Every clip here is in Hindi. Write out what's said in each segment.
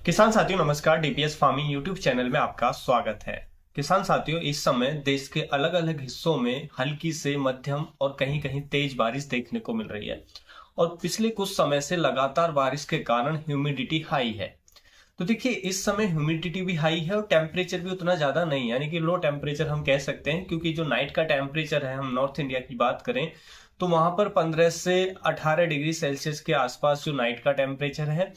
किसान साथियों नमस्कार। डीपीएस फार्मिंग यूट्यूब चैनल में आपका स्वागत है। किसान साथियों, इस समय देश के अलग अलग हिस्सों में हल्की से मध्यम और कहीं कहीं तेज बारिश देखने को मिल रही है और पिछले कुछ समय से लगातार बारिश के कारण ह्यूमिडिटी हाई है। तो देखिए, इस समय ह्यूमिडिटी भी हाई है और टेम्परेचर भी उतना ज्यादा नहीं है, यानी कि लो टेम्परेचर हम कह सकते हैं, क्योंकि जो नाइट का टेम्परेचर है, हम नॉर्थ इंडिया की बात करें तो वहां पर 15 से 18 डिग्री सेल्सियस के आसपास जो नाइट का टेम्परेचर है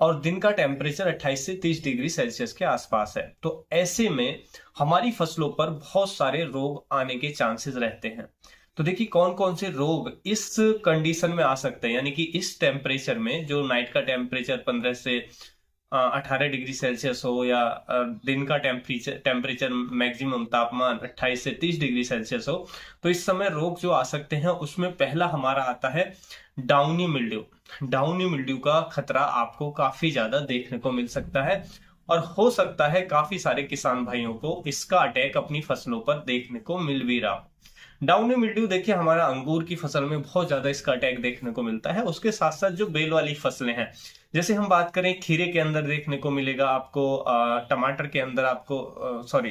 और दिन का टेम्परेचर 28 से 30 डिग्री सेल्सियस के आसपास है। तो ऐसे में हमारी फसलों पर बहुत सारे रोग आने के चांसेस रहते हैं। तो देखिए, कौन कौन से रोग इस कंडीशन में आ सकते हैं, यानी कि इस टेम्परेचर में जो नाइट का टेम्परेचर 15 से 18 डिग्री सेल्सियस हो या दिन का टेम्परेचर मैक्सिमम तापमान 28 से 30 डिग्री सेल्सियस हो। तो इस समय रोग जो आ सकते हैं उसमें पहला हमारा आता है डाउनी मिल्ड्यू। डाउनी मिल्ड्यू का खतरा आपको काफी ज्यादा देखने को मिल सकता है और हो सकता है काफी सारे किसान भाइयों को इसका अटैक अपनी फसलों पर देखने को मिल भी रहा। डाउनी मिल्ड्यू देखिए, हमारा अंगूर की फसल में बहुत ज्यादा इसका अटैक देखने को मिलता है। उसके साथ साथ जो बेल वाली फसलें हैं, जैसे हम बात करें खीरे के अंदर देखने को मिलेगा आपको, टमाटर के अंदर आपको, सॉरी,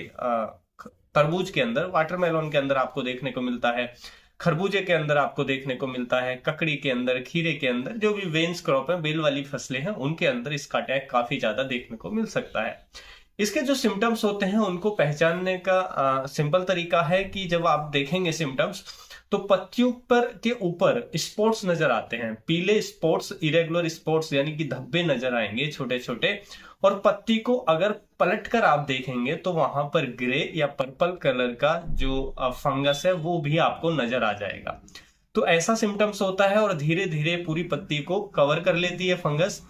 तरबूज के अंदर, वाटरमेलन के अंदर आपको देखने को मिलता है, खरबूजे के अंदर आपको देखने को मिलता है, ककड़ी के अंदर, खीरे के अंदर, जो भी वेन्स क्रॉप है, बेल वाली फसलें हैं, उनके अंदर इसका अटैक काफी ज्यादा देखने को मिल सकता है। इसके जो सिम्टम्स होते हैं उनको पहचानने का सिंपल तरीका है कि जब आप देखेंगे सिम्टम्स तो पत्तियों पर के ऊपर स्पॉट्स नजर आते हैं, पीले स्पॉट्स, इरेगुलर स्पॉट्स, यानी कि धब्बे नजर आएंगे छोटे छोटे। और पत्ती को अगर पलट कर आप देखेंगे तो वहां पर ग्रे या पर्पल कलर का जो फंगस है वो भी आपको नजर आ जाएगा। तो ऐसा सिम्टम्स होता है और धीरे धीरे पूरी पत्ती को कवर कर लेती है फंगस,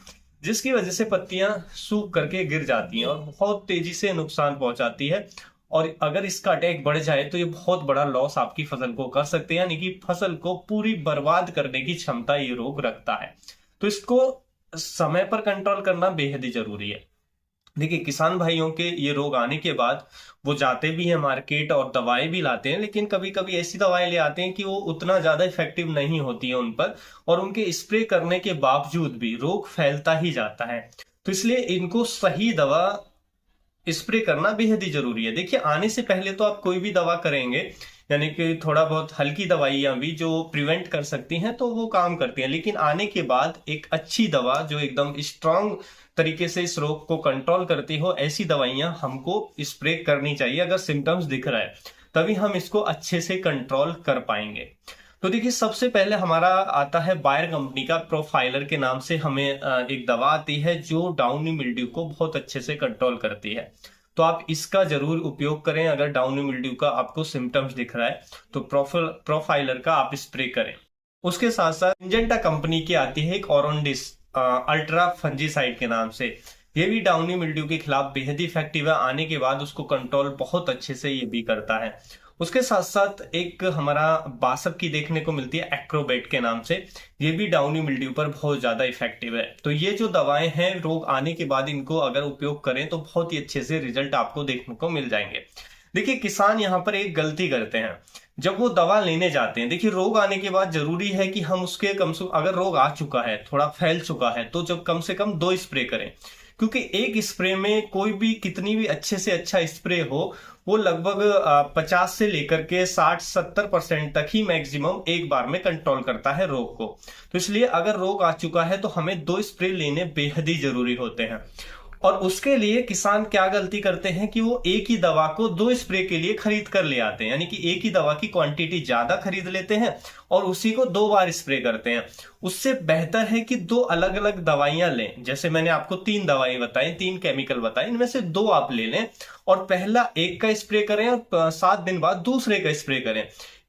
जिसकी वजह से पत्तियां सूख करके गिर जाती हैं और बहुत तेजी से नुकसान पहुंचाती है। और अगर इसका अटैक बढ़ जाए तो ये बहुत बड़ा लॉस आपकी फसल को कर सकते हैं, यानी कि फसल को पूरी बर्बाद करने की क्षमता ये रोग रखता है। तो इसको समय पर कंट्रोल करना बेहद ही जरूरी है। देखिए, किसान भाइयों के ये रोग आने के बाद वो जाते भी हैं मार्केट और दवाएं भी लाते हैं, लेकिन कभी कभी ऐसी दवाएं ले आते हैं कि वो उतना ज्यादा इफेक्टिव नहीं होती है उन पर, और उनके स्प्रे करने के बावजूद भी रोग फैलता ही जाता है। तो इसलिए इनको सही दवा स्प्रे करना बेहद ही जरूरी है। देखिए, आने से पहले तो आप कोई भी दवा करेंगे, यानी कि थोड़ा बहुत हल्की दवाइयां भी जो प्रिवेंट कर सकती हैं तो वो काम करती हैं, लेकिन आने के बाद एक अच्छी दवा जो एकदम स्ट्रांग तरीके से इस रोग को कंट्रोल करती हो, ऐसी दवाइयां हमको स्प्रे करनी चाहिए। अगर सिम्टम्स दिख रहा है तभी हम इसको अच्छे से कंट्रोल कर पाएंगे। तो देखिए, सबसे पहले हमारा आता है बायर कंपनी का प्रोफाइलर के नाम से हमें एक दवा आती है जो डाउनी मिल्ड्यू को बहुत अच्छे से कंट्रोल करती है। तो आप इसका जरूर उपयोग करें। अगर डाउनी मिल्ड्यू का आपको सिम्टम्स दिख रहा है तो प्रोफाइलर का आप स्प्रे करें। उसके साथ साथ सिंजेंटा कंपनी की आती है एक ओरोंडिस अल्ट्रा फंजीसाइड के नाम से। ये भी डाउनी मिल्ड्यू के खिलाफ बेहद इफेक्टिव है, आने के बाद उसको कंट्रोल बहुत अच्छे से ये भी करता है। उसके साथ साथ एक हमारा बासप की देखने को मिलती है एक्रोबेट के नाम से, ये भी डाउनी मिल्ड्यू पर बहुत ज्यादा इफेक्टिव है। तो ये जो दवाएं हैं, रोग आने के बाद इनको अगर उपयोग करें तो बहुत ही अच्छे से रिजल्ट आपको देखने को मिल जाएंगे। देखिए, किसान यहाँ पर एक गलती करते हैं जब वो दवा लेने जाते हैं। देखिए, रोग आने के बाद जरूरी है कि हम उसके कम से अगर रोग आ चुका है, थोड़ा फैल चुका है, तो जब कम से कम 2 स्प्रे करें, क्योंकि एक स्प्रे में कोई भी कितनी भी अच्छे से अच्छा स्प्रे हो, वो लगभग 50 से लेकर के 60-70% तक ही मैक्सिमम एक बार में कंट्रोल करता है रोग को। तो इसलिए अगर रोग आ चुका है तो हमें 2 स्प्रे लेने बेहद ही जरूरी होते हैं। और उसके लिए किसान क्या गलती करते हैं कि वो एक ही दवा को 2 स्प्रे के लिए खरीद कर ले आते हैं, यानी कि एक ही दवा की क्वांटिटी ज्यादा खरीद लेते हैं और उसी को 2 बार स्प्रे करते हैं। उससे बेहतर है कि 2 अलग अलग दवाइयां लें। जैसे मैंने आपको 3 दवाएं बताई, 3 केमिकल बताए, इनमें से 2 आप ले लें और पहला एक का स्प्रे करें और 7 दिन बाद दूसरे का स्प्रे करें।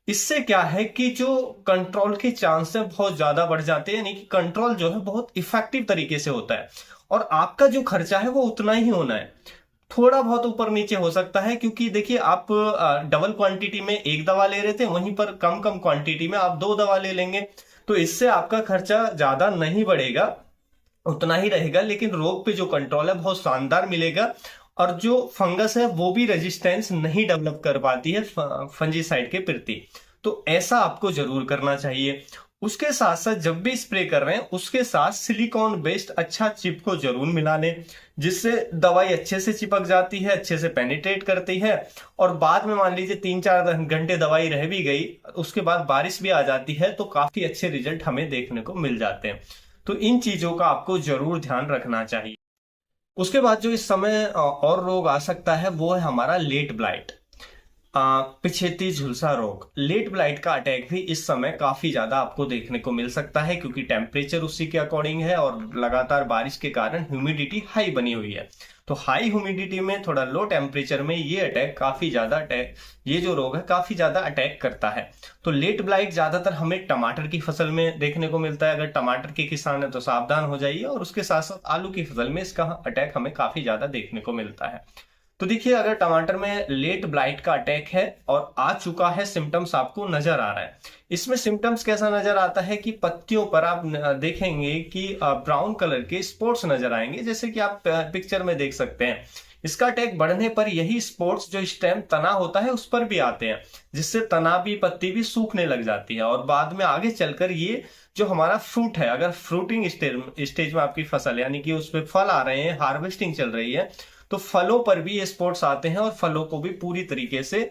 इससे क्या है कि जो कंट्रोल के चांस है बहुत ज्यादा बढ़ जाते हैं, यानी कि कंट्रोल जो है बहुत इफेक्टिव तरीके से होता है और आपका जो खर्चा है वो उतना ही होना है। थोड़ा बहुत ऊपर नीचे हो सकता है, क्योंकि देखिए, आप डबल क्वांटिटी में एक दवा ले रहे थे, वहीं पर कम कम क्वांटिटी में आप 2 दवा ले लेंगे, तो इससे आपका खर्चा ज्यादा नहीं बढ़ेगा, उतना ही रहेगा, लेकिन रोग पे जो कंट्रोल है बहुत शानदार मिलेगा और जो फंगस है वो भी रेजिस्टेंस नहीं डेवलप कर पाती है फंजीसाइड के प्रति। तो ऐसा आपको जरूर करना चाहिए। उसके साथ साथ जब भी स्प्रे कर रहे हैं उसके साथ सिलिकॉन बेस्ड अच्छा चिप को जरूर मिला लें, जिससे दवाई अच्छे से चिपक जाती है, अच्छे से पेनिट्रेट करती है। और बाद में मान लीजिए 3-4 घंटे दवाई रह भी गई, उसके बाद बारिश भी आ जाती है, तो काफी अच्छे रिजल्ट हमें देखने को मिल जाते हैं। तो इन चीजों का आपको जरूर ध्यान रखना चाहिए। उसके बाद जो इस समय और रोग आ सकता है वो है हमारा लेट ब्लाइट, पिछेती झुलसा रोग। लेट ब्लाइट का अटैक भी इस समय काफी ज्यादा आपको देखने को मिल सकता है, क्योंकि टेम्परेचर उसी के अकॉर्डिंग है और लगातार बारिश के कारण ह्यूमिडिटी हाई बनी हुई है। तो हाई ह्यूमिडिटी में, थोड़ा लो टेम्परेचर में ये अटैक काफी ज्यादा अटैक, ये जो रोग है काफी ज्यादा अटैक करता है। तो लेट ब्लाइट ज्यादातर हमें टमाटर की फसल में देखने को मिलता है। अगर टमाटर के किसान है तो सावधान हो जाइए, और उसके साथ साथ आलू की फसल में इसका अटैक हमें काफी ज्यादा देखने को मिलता है। तो देखिए, अगर टमाटर में लेट ब्लाइट का अटैक है और आ चुका है, सिम्टम्स आपको नजर आ रहा है, इसमें सिम्टम्स कैसा नजर आता है कि पत्तियों पर आप देखेंगे कि ब्राउन कलर के स्पॉट्स नजर आएंगे, जैसे कि आप पिक्चर में देख सकते हैं। इसका अटैक बढ़ने पर यही स्पॉट्स जो स्टेम तना होता है उस पर भी आते हैं, जिससे तना भी, पत्ती भी सूखने लग जाती है। और बाद में आगे चलकर ये जो हमारा फ्रूट है, अगर फ्रूटिंग स्टेज में आपकी फसल यानी कि उस पर फल आ रहे हैं, हार्वेस्टिंग चल रही है, तो फलों पर भी ये स्पॉट्स आते हैं और फलों को भी पूरी तरीके से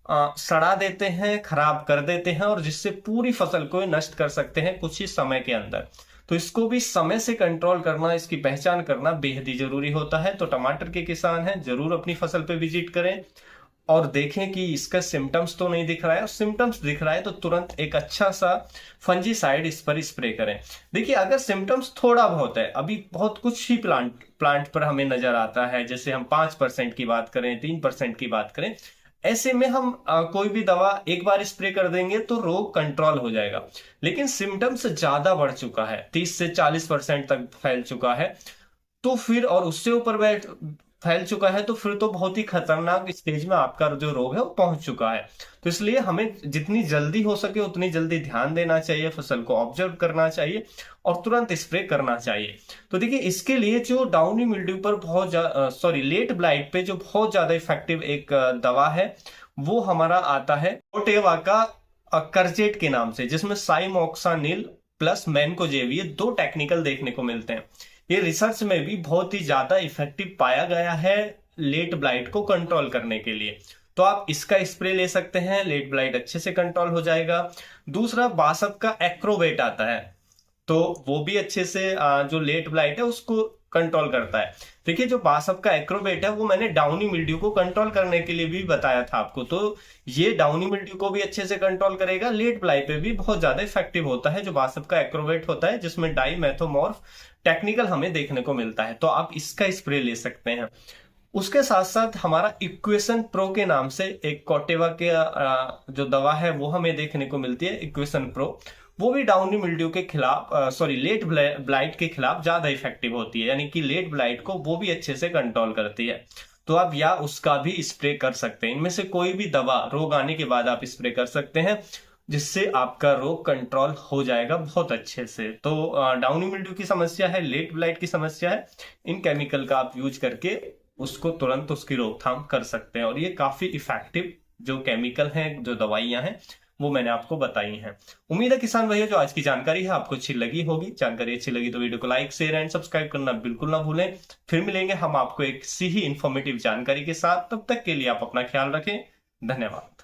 सड़ा देते हैं, खराब कर देते हैं, और जिससे पूरी फसल को नष्ट कर सकते हैं कुछ ही समय के अंदर। तो इसको भी समय से कंट्रोल करना, इसकी पहचान करना बेहद ही जरूरी होता है। तो टमाटर के किसान हैं, जरूर अपनी फसल पे विजिट करें और देखें कि इसका सिम्टम्स तो नहीं दिख रहा है, और सिम्टम्स दिख रहा है तो तुरंत एक अच्छा सा फंजीसाइड इस पर स्प्रे करें। देखिए, अगर सिम्टम्स थोड़ा बहुत है, अभी बहुत कुछ ही प्लांट पर हमें नजर आता है, जैसे हम 5% की बात करें, 3% की बात करें, ऐसे में हम कोई भी दवा एक बार स्प्रे कर देंगे तो रोग कंट्रोल हो जाएगा। लेकिन सिम्टम्स ज्यादा बढ़ चुका है, 30 से 40% तक फैल चुका है, तो फिर, और उससे ऊपर फैल चुका है, तो फिर तो बहुत ही खतरनाक स्टेज में आपका जो रोग है वो पहुंच चुका है। तो इसलिए हमें जितनी जल्दी हो सके उतनी जल्दी ध्यान देना चाहिए, फसल को ऑब्जर्व करना चाहिए और तुरंत स्प्रे करना चाहिए। तो देखिए, इसके लिए जो डाउनी मिल्ड्यू पर लेट ब्लाइट पे जो बहुत ज्यादा इफेक्टिव एक दवा है, वो हमारा आता है कोटेवा का करजेट के नाम से, जिसमें साइमोक्सानिल प्लस मैनकोजेब, ये 2 टेक्निकल देखने को मिलते हैं। ये रिसर्च में भी बहुत ही ज्यादा इफेक्टिव पाया गया है लेट ब्लाइट को कंट्रोल करने के लिए। तो आप इसका स्प्रे ले सकते हैं, लेट ब्लाइट अच्छे से कंट्रोल हो जाएगा। दूसरा, बासप का एक्रोवेट आता है, तो वो भी अच्छे से जो लेट ब्लाइट है उसको कंट्रोल करता है। देखिए, जो बासप का एक्रोवेट है वो मैंने डाउनी मिल्ड्यू को कंट्रोल करने के लिए भी बताया था आपको, तो ये डाउनी मिल्ड्यू को भी अच्छे से कंट्रोल करेगा, लेट ब्लाइट पे भी बहुत ज्यादा इफेक्टिव होता है जो बासप का एक्रोवेट होता है, जिसमें डाइमेथोमॉर्फ टेक्निकल हमें देखने को मिलता है। तो आप इसका स्प्रे ले सकते हैं। उसके साथ साथ हमारा इक्वेशन प्रो के नाम से एक कोटेवा के जो दवा है वो हमें देखने को मिलती है, इक्वेशन प्रो। वो भी डाउनी मिल्ड्यू के खिलाफ, लेट ब्लाइट के खिलाफ ज्यादा इफेक्टिव होती है, यानी कि लेट ब्लाइट को वो भी अच्छे से कंट्रोल करती है। तो आप या उसका भी स्प्रे कर सकते हैं, इनमें से कोई भी दवा रोग आने के बाद आप स्प्रे कर सकते हैं, जिससे आपका रोग कंट्रोल हो जाएगा बहुत अच्छे से। तो डाउनी मिल्ड्यू की समस्या है, लेट ब्लाइट की समस्या है, इन केमिकल का आप यूज करके उसको तुरंत उसकी रोकथाम कर सकते हैं। और ये काफी इफेक्टिव जो केमिकल हैं, जो दवाइयां हैं, वो मैंने आपको बताई हैं। उम्मीद है किसान भैया जो आज की जानकारी है आपको अच्छी लगी होगी। जानकारी अच्छी लगी तो वीडियो को लाइक, शेयर एंड सब्सक्राइब करना बिल्कुल ना भूलें। फिर मिलेंगे हम आपको एक सी ही इंफॉर्मेटिव जानकारी के साथ, तब तक के लिए आप अपना ख्याल रखें। धन्यवाद।